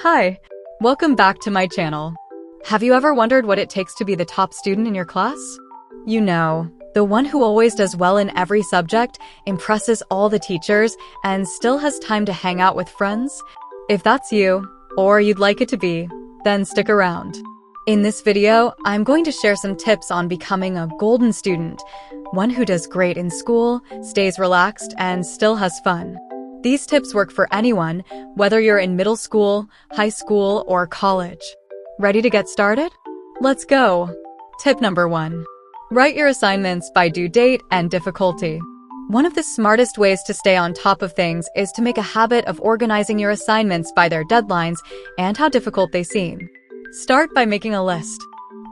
Hi, welcome back to my channel. Have you ever wondered what it takes to be the top student in your class? You know, the one who always does well in every subject, impresses all the teachers, and still has time to hang out with friends? If that's you, or you'd like it to be, then stick around. In this video, I'm going to share some tips on becoming a golden student, one who does great in school, stays relaxed, and still has fun. These tips work for anyone, whether you're in middle school, high school, or college. Ready to get started? Let's go! Tip number 1. Write your assignments by due date and difficulty. One of the smartest ways to stay on top of things is to make a habit of organizing your assignments by their deadlines and how difficult they seem. Start by making a list.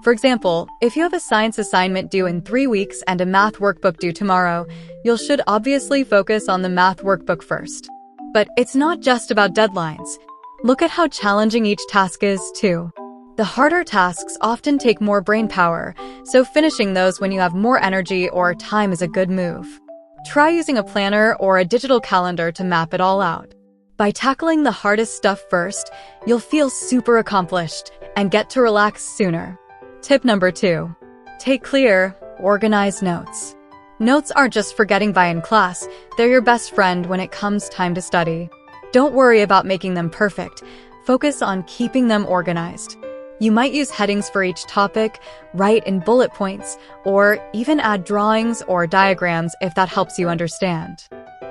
For example, if you have a science assignment due in 3 weeks and a math workbook due tomorrow, you should obviously focus on the math workbook first. But it's not just about deadlines. Look at how challenging each task is, too. The harder tasks often take more brain power, so finishing those when you have more energy or time is a good move. Try using a planner or a digital calendar to map it all out. By tackling the hardest stuff first, you'll feel super accomplished and get to relax sooner. Tip number 2. Take clear, organized notes. Notes aren't just for getting by in class, they're your best friend when it comes time to study. Don't worry about making them perfect. Focus on keeping them organized. You might use headings for each topic, write in bullet points, or even add drawings or diagrams if that helps you understand.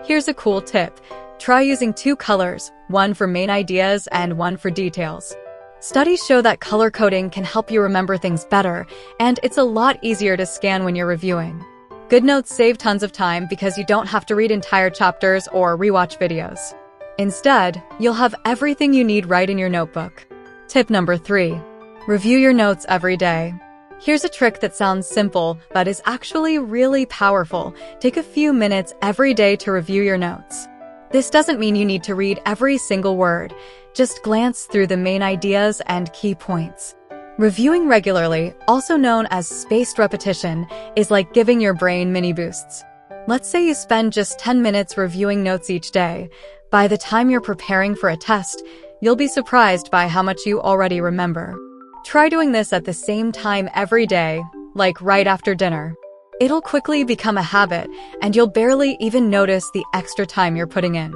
Here's a cool tip. Try using 2 colors, one for main ideas and one for details. Studies show that color coding can help you remember things better, and it's a lot easier to scan when you're reviewing. Good notes save tons of time because you don't have to read entire chapters or rewatch videos. Instead, you'll have everything you need right in your notebook. Tip number 3. Review your notes every day. Here's a trick that sounds simple, but is actually really powerful. Take a few minutes every day to review your notes. This doesn't mean you need to read every single word. Just glance through the main ideas and key points. Reviewing regularly, also known as spaced repetition, is like giving your brain mini boosts. Let's say you spend just 10 minutes reviewing notes each day. By the time you're preparing for a test, you'll be surprised by how much you already remember. Try doing this at the same time every day, like right after dinner. It'll quickly become a habit, and you'll barely even notice the extra time you're putting in.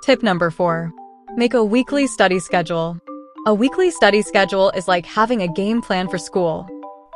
Tip number 4. Make a weekly study schedule. A weekly study schedule is like having a game plan for school.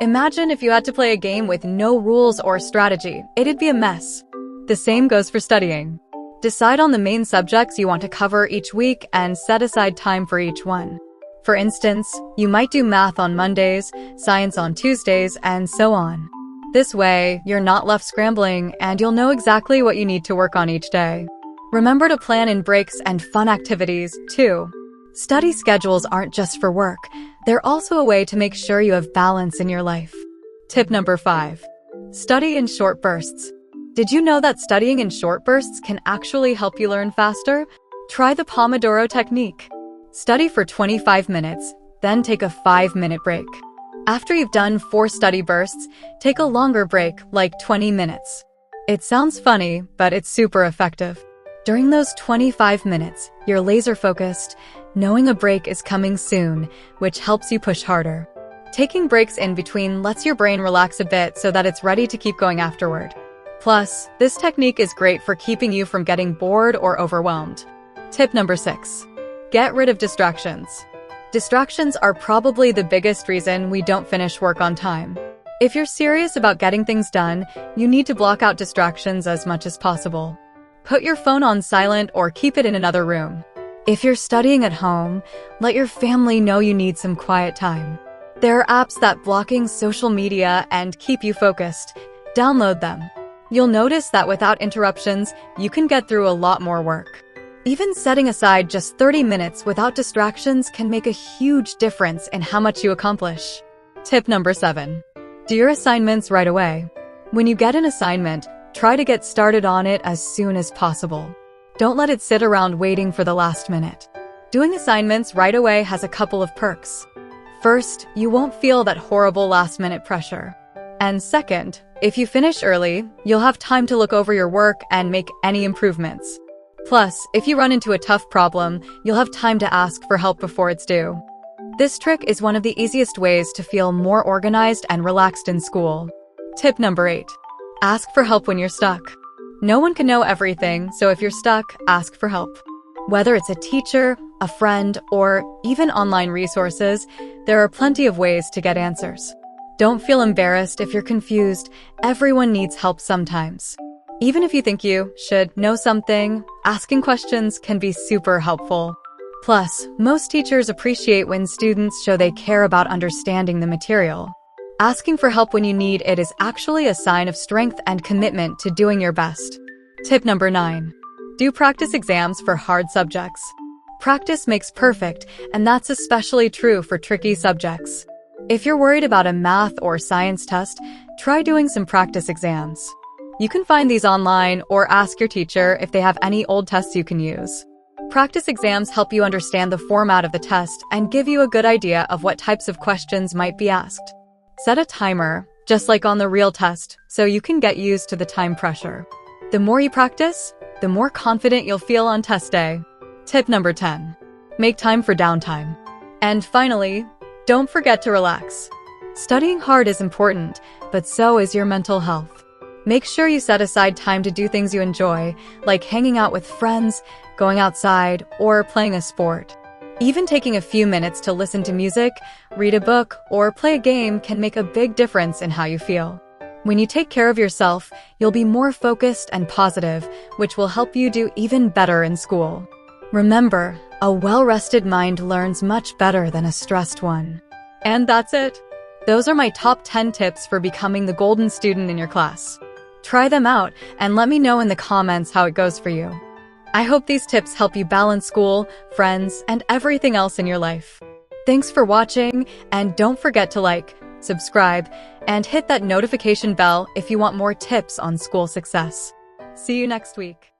Imagine if you had to play a game with no rules or strategy. It'd be a mess. The same goes for studying. Decide on the main subjects you want to cover each week and set aside time for each one. For instance, you might do math on Mondays, science on Tuesdays, and so on. This way, you're not left scrambling and you'll know exactly what you need to work on each day. Remember to plan in breaks and fun activities, too. Study schedules aren't just for work. They're also a way to make sure you have balance in your life. Tip number 5. Study in short bursts. Did you know that studying in short bursts can actually help you learn faster? Try the Pomodoro technique. Study for 25 minutes, then take a 5-minute break. After you've done 4 study bursts, take a longer break, like 20 minutes. It sounds funny, but it's super effective. During those 25 minutes, you're laser-focused, knowing a break is coming soon, which helps you push harder. Taking breaks in between lets your brain relax a bit so that it's ready to keep going afterward. Plus, this technique is great for keeping you from getting bored or overwhelmed. Tip number 6. Get rid of distractions. Distractions are probably the biggest reason we don't finish work on time. If you're serious about getting things done, you need to block out distractions as much as possible. Put your phone on silent or keep it in another room. If you're studying at home, let your family know you need some quiet time. There are apps that blocking social media and keep you focused. Download them. You'll notice that without interruptions, you can get through a lot more work. Even setting aside just 30 minutes without distractions can make a huge difference in how much you accomplish. Tip number 7. Do your assignments right away. When you get an assignment, try to get started on it as soon as possible. Don't let it sit around waiting for the last minute. Doing assignments right away has a couple of perks. First, you won't feel that horrible last-minute pressure. And second, if you finish early, you'll have time to look over your work and make any improvements. Plus, if you run into a tough problem, you'll have time to ask for help before it's due. This trick is one of the easiest ways to feel more organized and relaxed in school. Tip number 8. Ask for help when you're stuck. No one can know everything, so if you're stuck, ask for help. Whether it's a teacher, a friend, or even online resources, there are plenty of ways to get answers. Don't feel embarrassed if you're confused. Everyone needs help sometimes. Even if you think you should know something, asking questions can be super helpful. Plus, most teachers appreciate when students show they care about understanding the material. Asking for help when you need it is actually a sign of strength and commitment to doing your best. Tip number 9. Do practice exams for hard subjects. Practice makes perfect, and that's especially true for tricky subjects. If you're worried about a math or science test, try doing some practice exams. You can find these online or ask your teacher if they have any old tests you can use. Practice exams help you understand the format of the test and give you a good idea of what types of questions might be asked. Set a timer, just like on the real test, so you can get used to the time pressure. The more you practice, the more confident you'll feel on test day. Tip number 10. Make time for downtime. And finally, don't forget to relax. Studying hard is important, but so is your mental health. Make sure you set aside time to do things you enjoy, like hanging out with friends, going outside, or playing a sport. Even taking a few minutes to listen to music, read a book, or play a game can make a big difference in how you feel. When you take care of yourself, you'll be more focused and positive, which will help you do even better in school. Remember, a well-rested mind learns much better than a stressed one. And that's it. Those are my top 10 tips for becoming the golden student in your class. Try them out and let me know in the comments how it goes for you. I hope these tips help you balance school, friends, and everything else in your life. Thanks for watching, and don't forget to like, subscribe, and hit that notification bell if you want more tips on school success. See you next week.